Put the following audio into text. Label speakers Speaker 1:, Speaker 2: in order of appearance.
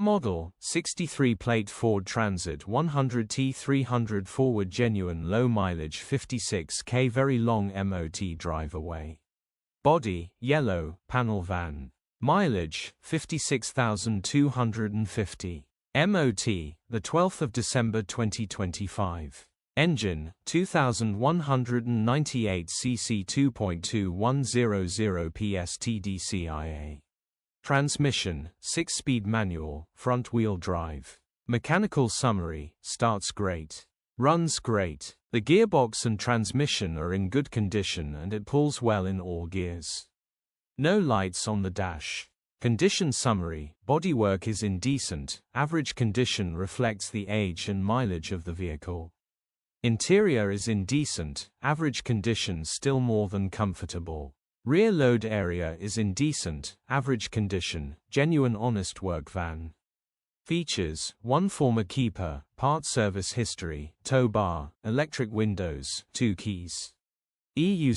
Speaker 1: Model, 63-plate Ford Transit 100 T300 Fwd genuine low mileage 56k very long MOT drive away. Body, yellow, panel van. Mileage, 56,250. MOT, the 12th of December 2025. Engine, 2198 cc 2.2100 PS TDCI-A. Transmission, 6-speed manual, front-wheel drive. Mechanical summary, starts great. Runs great. The gearbox and transmission are in good condition and it pulls well in all gears. No lights on the dash. Condition summary, bodywork is in decent, average condition reflects the age and mileage of the vehicle. Interior is in decent, average condition still more than comfortable. Rear load area is in decent, average condition, genuine honest work van. Features, 1 former keeper, part service history, tow bar, electric windows, 2 keys. EU